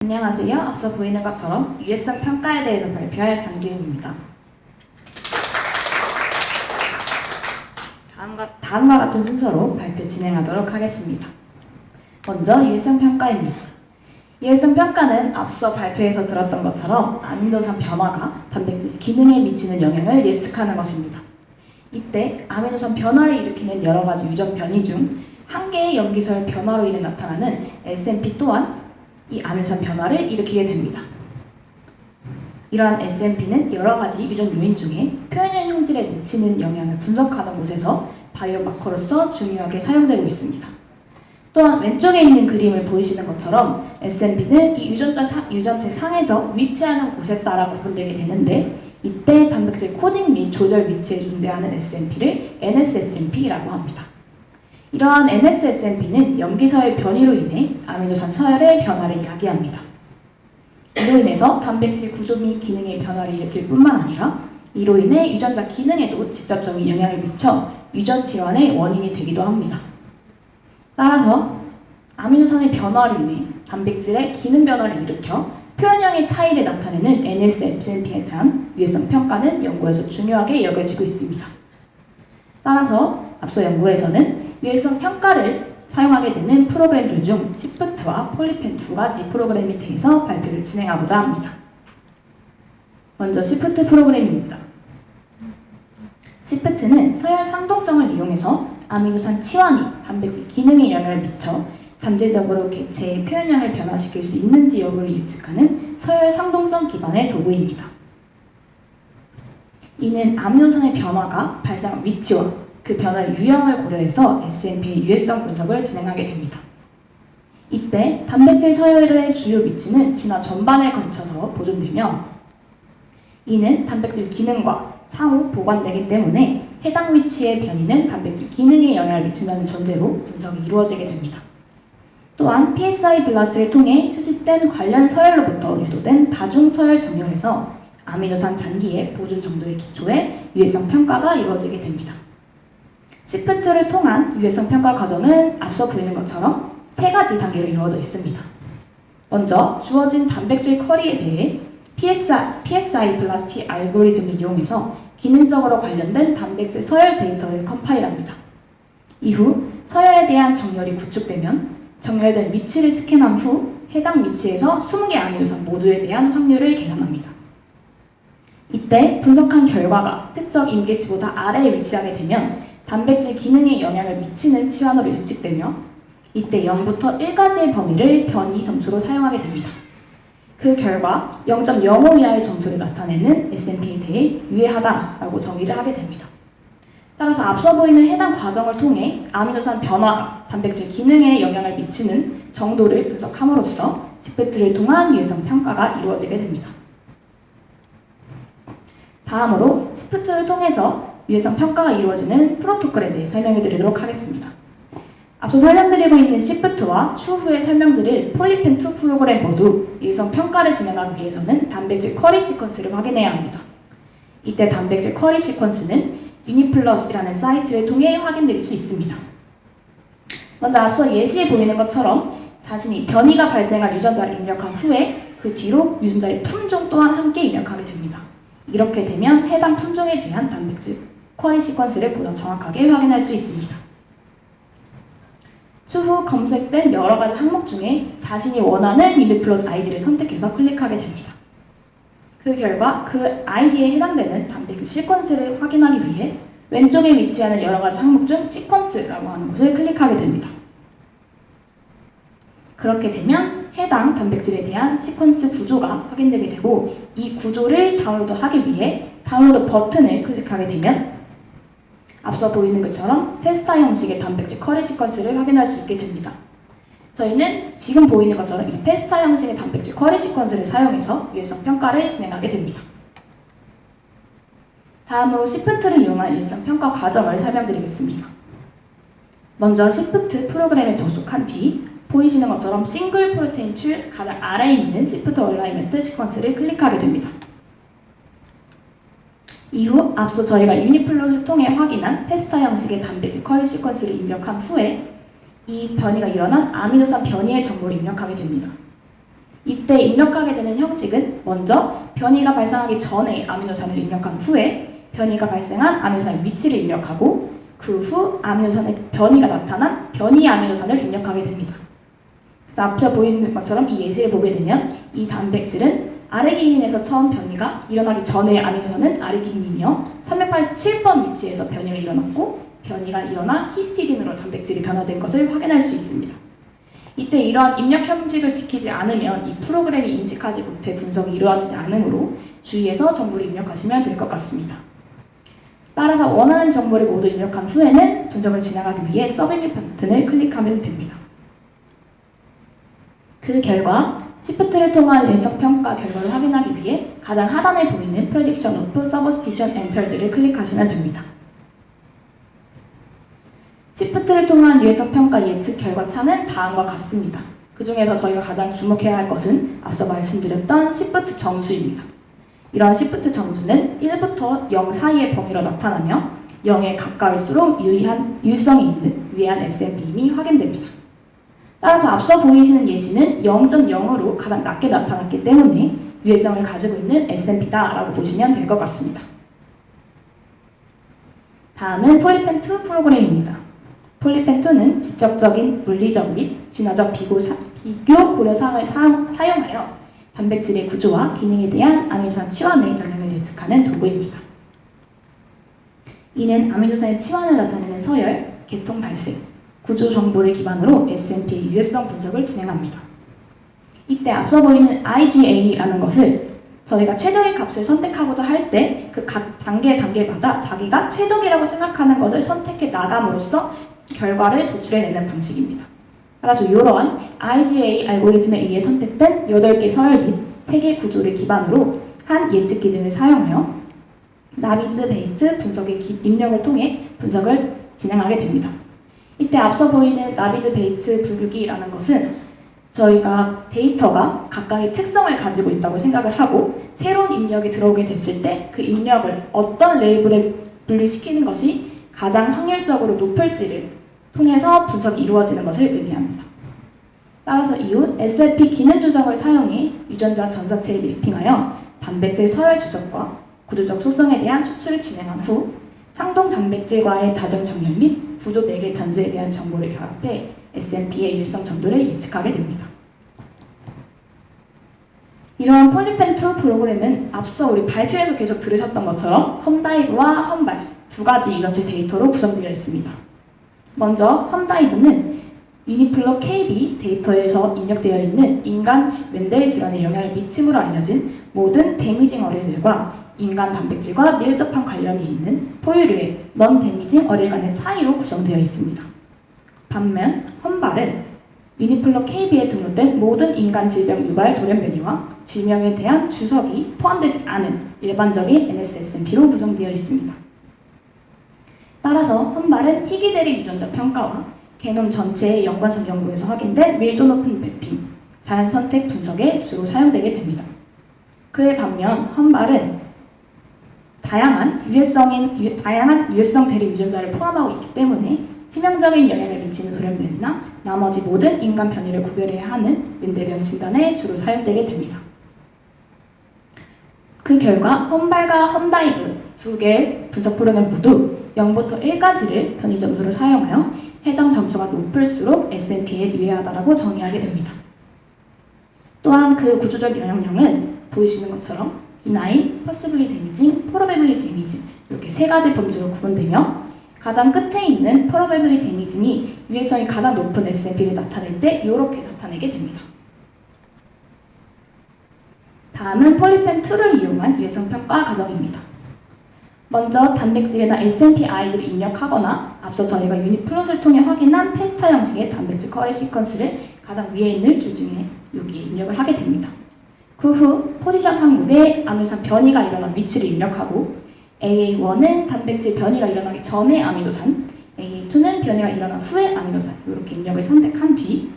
안녕하세요. 앞서 보이는 것처럼 유해성 평가에 대해서 발표할 장지은입니다. 다음과 같은 순서로 발표 진행하도록 하겠습니다. 먼저 유해성 평가입니다. 유해성 평가는 앞서 발표에서 들었던 것처럼 아미노산 변화가 단백질 기능에 미치는 영향을 예측하는 것입니다. 이때 아미노산 변화를 일으키는 여러 가지 유전 변이 중 한 개의 염기서열 변화로 인해 나타나는 SNP 또한 이 아미노산 변화를 일으키게 됩니다. 이러한 SNP는 여러 가지 유전 요인 중에 표현형 형질에 미치는 영향을 분석하는 곳에서 바이오마커로서 중요하게 사용되고 있습니다. 또한 왼쪽에 있는 그림을 보이시는 것처럼 SNP는 이 유전체 상에서 위치하는 곳에 따라 구분되게 되는데, 이때 단백질 코딩 및 조절 위치에 존재하는 SNP를 NSSNP라고 합니다. 이러한 NSSNP는 염기서열 변이로 인해 아미노산 서열의 변화를 야기합니다. 이로 인해서 단백질 구조 및 기능의 변화를 일으킬 뿐만 아니라 이로 인해 유전자 기능에도 직접적인 영향을 미쳐 유전 질환의 원인이 되기도 합니다. 따라서 아미노산의 변화로 인해 단백질의 기능 변화를 일으켜 표현형의 차이를 나타내는 NSSNP에 대한 유해성 평가는 연구에서 중요하게 여겨지고 있습니다. 따라서 앞서 연구에서는 유해성 평가를 사용하게 되는 프로그램들 중 시프트와 폴리펜 두 가지 프로그램에 대해서 발표를 진행하고자 합니다. 먼저 시프트 프로그램입니다. 시프트는 서열 상동성을 이용해서 아미노산 치환이 단백질 기능에 영향을 미쳐 잠재적으로 개체의 표현량을 변화시킬 수 있는지 여부를 예측하는 서열 상동성 기반의 도구입니다. 이는 아미노산의 변화가 발생한 위치와 그 변화의 유형을 고려해서 SNP의 유해성 분석을 진행하게 됩니다. 이때 단백질 서열의 주요 위치는 진화 전반에 걸쳐서 보존되며, 이는 단백질 기능과 상호 보관되기 때문에 해당 위치의 변이는 단백질 기능에 영향을 미친다는 전제로 분석이 이루어지게 됩니다. 또한 PSI 블라스를 통해 수집된 관련 서열로부터 유도된 다중 서열 정렬에서 아미노산 잔기의 보존 정도의 기초에 유해성 평가가 이루어지게 됩니다. 시프트를 통한 유해성 평가 과정은 앞서 보이는 것처럼 세 가지 단계로 이루어져 있습니다. 먼저 주어진 단백질 커리에 대해 PSI 블라스트 알고리즘을 이용해서 기능적으로 관련된 단백질 서열 데이터를 컴파일합니다. 이후 서열에 대한 정렬이 구축되면 정렬된 위치를 스캔한 후 해당 위치에서 20개 아미노산 모두에 대한 확률을 계산합니다. 이때 분석한 결과가 특정 임계치보다 아래에 위치하게 되면 단백질 기능에 영향을 미치는 치환으로 예측되며, 이때 0부터 1까지의 범위를 변이 점수로 사용하게 됩니다. 그 결과 0.05 이하의 점수를 나타내는 SNP에 대해 유해하다라고 정의를 하게 됩니다. 따라서 앞서 보이는 해당 과정을 통해 아미노산 변화가 단백질 기능에 영향을 미치는 정도를 분석함으로써 시프트를 통한 유해성 평가가 이루어지게 됩니다. 다음으로 시프트를 통해서 유해성 평가가 이루어지는 프로토콜에 대해 설명해 드리도록 하겠습니다. 앞서 설명드리고 있는 시프트와 추후에 설명드릴 폴리펜2 프로그램 모두 유해성 평가를 진행하기 위해서는 단백질 쿼리 시퀀스를 확인해야 합니다. 이때 단백질 쿼리 시퀀스는 유니플러스라는 사이트를 통해 확인드릴 수 있습니다. 먼저 앞서 예시에 보이는 것처럼 자신이 변이가 발생한 유전자를 입력한 후에 그 뒤로 유전자의 품종 또한 함께 입력하게 됩니다. 이렇게 되면 해당 품종에 대한 단백질 쿼리 시퀀스를 보다 정확하게 확인할 수 있습니다. 추후 검색된 여러 가지 항목 중에 자신이 원하는 유니플러스 아이디를 선택해서 클릭하게 됩니다. 그 결과 그 아이디에 해당되는 단백질 시퀀스를 확인하기 위해 왼쪽에 위치하는 여러 가지 항목 중 시퀀스라고 하는 곳을 클릭하게 됩니다. 그렇게 되면 해당 단백질에 대한 시퀀스 구조가 확인되게 되고, 이 구조를 다운로드하기 위해 다운로드 버튼을 클릭하게 되면 앞서 보이는 것처럼 페스타 형식의 단백질 쿼리 시퀀스를 확인할 수 있게 됩니다. 저희는 지금 보이는 것처럼 이 페스타 형식의 단백질 쿼리 시퀀스를 사용해서 유해성 평가를 진행하게 됩니다. 다음으로 시프트를 이용한 유해성 평가 과정을 설명드리겠습니다. 먼저 시프트 프로그램에 접속한 뒤 보이시는 것처럼 싱글 프로테인 줄 가장 아래에 있는 시프트 얼라이먼트 시퀀스를 클릭하게 됩니다. 이후 앞서 저희가 유니플롯을 통해 확인한 페스타 형식의 단백질 쿼리 시퀀스를 입력한 후에 이 변이가 일어난 아미노산 변이의 정보를 입력하게 됩니다. 이때 입력하게 되는 형식은 먼저 변이가 발생하기 전에 아미노산을 입력한 후에 변이가 발생한 아미노산의 위치를 입력하고 그 후 아미노산의 변이가 나타난 변이 아미노산을 입력하게 됩니다. 그래서 앞서 보여준 것처럼 이 예시를 보게 되면 이 단백질은 아르기닌에서 처음 변이가 일어나기 전의 아미노산은 아르기닌이며 387번 위치에서 변이가 일어났고 변이가 일어나 히스티딘으로 단백질이 변화된 것을 확인할 수 있습니다. 이때 이러한 입력 형식을 지키지 않으면 이 프로그램이 인식하지 못해 분석이 이루어지지 않으므로 주의해서 정보를 입력하시면 될 것 같습니다. 따라서 원하는 정보를 모두 입력한 후에는 분석을 진행하기 위해 서브밋 버튼을 클릭하면 됩니다. 그 결과 시프트를 통한 일석 평가 결과를 확인하기 위해 가장 하단에 보이는 Prediction of Substitution Entered를 클릭하시면 됩니다. 시프트를 통한 일석 평가 예측 결과 차는 다음과 같습니다. 그 중에서 저희가 가장 주목해야 할 것은 앞서 말씀드렸던 시프트 정수입니다. 이러한 시프트 정수는 1부터 0 사이의 범위로 나타나며 0에 가까울수록 유의성이 있는 유해한 SNP임이 확인됩니다. 따라서 앞서 보이시는 예시는 0.0으로 가장 낮게 나타났기 때문에 유해성을 가지고 있는 SNP다라고 보시면 될 것 같습니다. 다음은 폴리펜2 프로그램입니다. 폴리펜2는 직접적인 물리적 및 진화적 비교 고려사항을 사용하여 단백질의 구조와 기능에 대한 아미노산 치환의 영향을 예측하는 도구입니다. 이는 아미노산의 치환을 나타내는 서열, 계통 발생, 구조 정보를 기반으로 SNP의 유해성 분석을 진행합니다. 이때 앞서 보이는 IGA라는 것을 저희가 최적의 값을 선택하고자 할 때 그 각 단계마다 자기가 최적이라고 생각하는 것을 선택해 나감으로써 결과를 도출해내는 방식입니다. 따라서 이러한 IGA 알고리즘에 의해 선택된 8개 서열 및 3개 구조를 기반으로 한 예측 기능을 사용하여 나비즈 베이스 분석의 입력을 통해 분석을 진행하게 됩니다. 이때 앞서 보이는 나비즈 베이스 분류기라는 것은 저희가 데이터가 각각의 특성을 가지고 있다고 생각을 하고 새로운 입력이 들어오게 됐을 때 그 입력을 어떤 레이블에 분류시키는 것이 가장 확률적으로 높을지를 통해서 분석이 이루어지는 것을 의미합니다. 따라서 이후 SLP 기능 주석을 사용해 유전자 전사체에 매핑하여 단백질 서열 주석과 구조적 속성에 대한 추출을 진행한 후 상동 단백질과의 다중 정렬 및 구조 매개 변수에 대한 정보를 결합해 SNP의 유해성 정도를 예측하게 됩니다. 이러한 폴리펜2 프로그램은 앞서 우리 발표에서 계속 들으셨던 것처럼 험다이브와 험발 두 가지 이력체 데이터로 구성되어 있습니다. 먼저 험다이브는 유니플로 KB 데이터에서 입력되어 있는 인간 멘델 질환에 영향을 미침으로 알려진 모든 데미징 어렐들과 인간 단백질과 밀접한 관련이 있는 포유류의 넌 데미징 어렐 간의 차이로 구성되어 있습니다. 반면 험발은 유니플로 KB에 등록된 모든 인간 질병 유발 돌연변이와 질병에 대한 주석이 포함되지 않은 일반적인 NSSNP로 구성되어 있습니다. 따라서 험발은 희귀 대립 유전자 평가와 게놈 전체의 연관성 연구에서 확인된 밀도 높은 매핑, 자연 선택 분석에 주로 사용되게 됩니다. 그에 반면 험발은 다양한 유해성 대립 유전자를 포함하고 있기 때문에 치명적인 영향을 미치는 돌연변이나 나머지 모든 인간 변이를 구별해야 하는 멘델병 진단에 주로 사용되게 됩니다. 그 결과 험발과 험다이브 두 개의 분석 프로그램 모두 0부터 1까지를 변이 점수로 사용하여 해당 점수가 높을수록 SNP에 유해하다고 정의하게 됩니다. 또한 그 구조적 영향력은 보이시는 것처럼 benign, possibly damaging, probably damaging 이렇게 세 가지 범주로 구분되며 가장 끝에 있는 probably damaging이 유해성이 가장 높은 SNP를 나타낼 때 이렇게 나타내게 됩니다. 다음은 폴리펜2를 이용한 유해성 평가 과정입니다. 먼저 단백질이나 SNP-I들을 입력하거나 앞서 저희가 유니플롯을 통해 확인한 페스타 형식의 단백질 커리 시퀀스를 가장 위에 있는 줄 중에 여기에 입력을 하게 됩니다. 그 후 포지션 항목에 아미노산 변이가 일어난 위치를 입력하고 AA1은 단백질 변이가 일어나기 전의 아미노산, AA2는 변이가 일어난 후의 아미노산 이렇게 입력을 선택한 뒤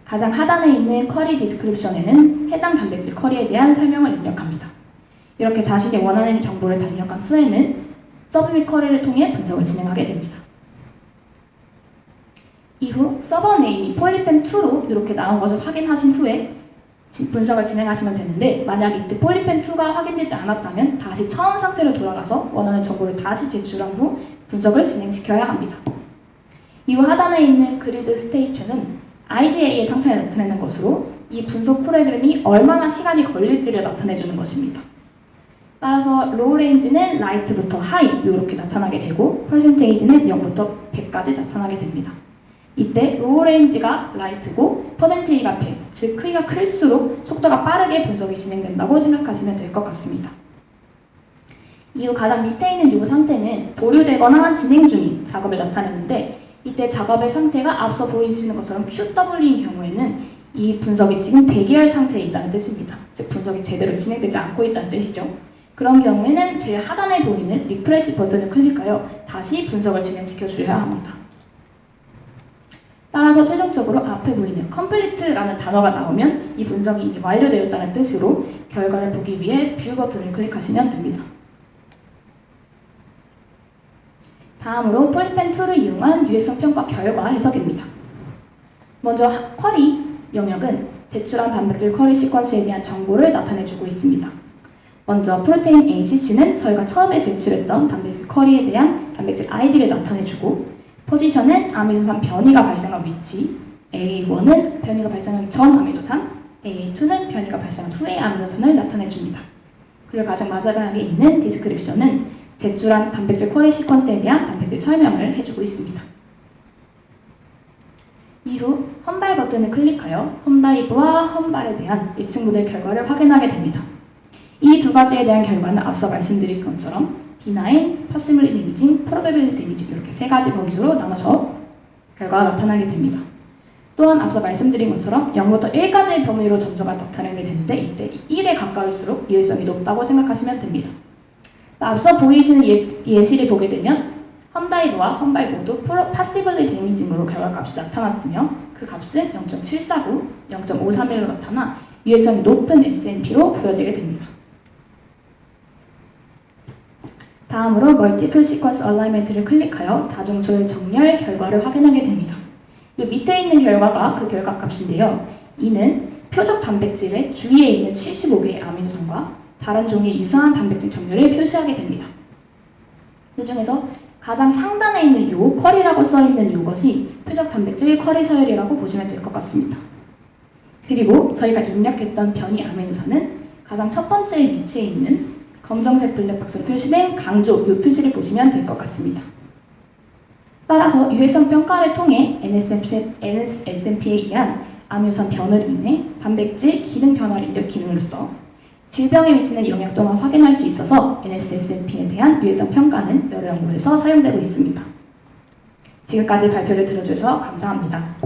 가장 하단에 있는 커리 디스크립션에는 해당 단백질 커리에 대한 설명을 입력합니다. 이렇게 자신이 원하는 정보를 다 입력한 후에는 서브밋 커리를 통해 분석을 진행하게 됩니다. 이후 서버 네임이 폴리펜2로 이렇게 나온 것을 확인하신 후에 분석을 진행하시면 되는데 만약 이때 폴리펜2가 확인되지 않았다면 다시 처음 상태로 돌아가서 원하는 정보를 다시 제출한 후 분석을 진행시켜야 합니다. 이후 하단에 있는 그리드 스테이트는 IGA의 상태를 나타내는 것으로 이 분석 프로그램이 얼마나 시간이 걸릴지를 나타내주는 것입니다. 따라서 로우 레인지는 라이트부터 하이 이렇게 나타나게 되고 퍼센테이지는 0부터 100까지 나타나게 됩니다. 이때 로우 레인지가 라이트고 퍼센테이지가 100, 즉 크기가 클수록 속도가 빠르게 분석이 진행된다고 생각하시면 될 것 같습니다. 이후 가장 밑에 있는 이 상태는 보류되거나 진행 중인 작업을 나타내는데 이때 작업의 상태가 앞서 보이시는 것처럼 QW인 경우에는 이 분석이 지금 대기할 상태에 있다는 뜻입니다. 즉 분석이 제대로 진행되지 않고 있다는 뜻이죠. 그런 경우에는 제일 하단에 보이는 리프레시 버튼을 클릭하여 다시 분석을 진행시켜 주셔야 합니다. 따라서 최종적으로 앞에 보이는 complete라는 단어가 나오면 이 분석이 이미 완료되었다는 뜻으로 결과를 보기 위해 뷰 버튼을 클릭하시면 됩니다. 다음으로 폴리펜2를 이용한 유해성 평가 결과 해석입니다. 먼저 쿼리 영역은 제출한 단백질 쿼리 시퀀스에 대한 정보를 나타내주고 있습니다. 먼저 프로테인 ACC는 저희가 처음에 제출했던 단백질 쿼리에 대한 단백질 아이디를 나타내주고 포지션은 아미노산 변이가 발생한 위치, AA1은 변이가 발생하기 전 아미노산, AA2는 변이가 발생한 후의 아미노산을 나타내줍니다. 그리고 가장 마지막에 있는 디스크립션은 제출한 단백질 쿼리 시퀀스에 대한 단백질 설명을 해주고 있습니다. 이후 험발 버튼을 클릭하여 험다이브와 험발에 대한 예측 모델 결과를 확인하게 됩니다. 이 두 가지에 대한 결과는 앞서 말씀드린 것처럼 비나인, 퍼시블리 데미징, 프로베빌리 데미징 이렇게 세 가지 범주로 나눠서 결과가 나타나게 됩니다. 또한 앞서 말씀드린 것처럼 0부터 1까지의 범위로 점수가 나타나게 되는데 이때 1에 가까울수록 유해성이 높다고 생각하시면 됩니다. 앞서 보이시는 예시를 보게 되면 험다이브와 험발 모두 퍼시블리 데미징으로 결과값이 나타났으며 그 값은 0.749, 0.531로 나타나 유해성이 높은 SNP로 보여지게 됩니다. 다음으로 멀티플 시퀀스 얼라이먼트를 클릭하여 다중조율 정렬 결과를 확인하게 됩니다. 이 밑에 있는 결과가 그 결과값인데요. 이는 표적 단백질의 주위에 있는 75개의 아미노산과 다른 종의 유사한 단백질 점유를 표시하게 됩니다. 그 중에서 가장 상단에 있는 요 쿼리라고 써있는 이것이 표적 단백질 쿼리 서열이라고 보시면 될 것 같습니다. 그리고 저희가 입력했던 변이 아미노산은 가장 첫 번째 위치에 있는 검정색 블랙박스로 표시된 강조 이 표시를 보시면 될 것 같습니다. 따라서 유해성 평가를 통해 NSSMP에 의한 아미노산 변화로 인해 단백질 기능 변화를 일으킴으로써 질병에 미치는 영향 또한 확인할 수 있어서 NSSMP에 대한 유해성 평가는 여러 연구에서 사용되고 있습니다. 지금까지 발표를 들어주셔서 감사합니다.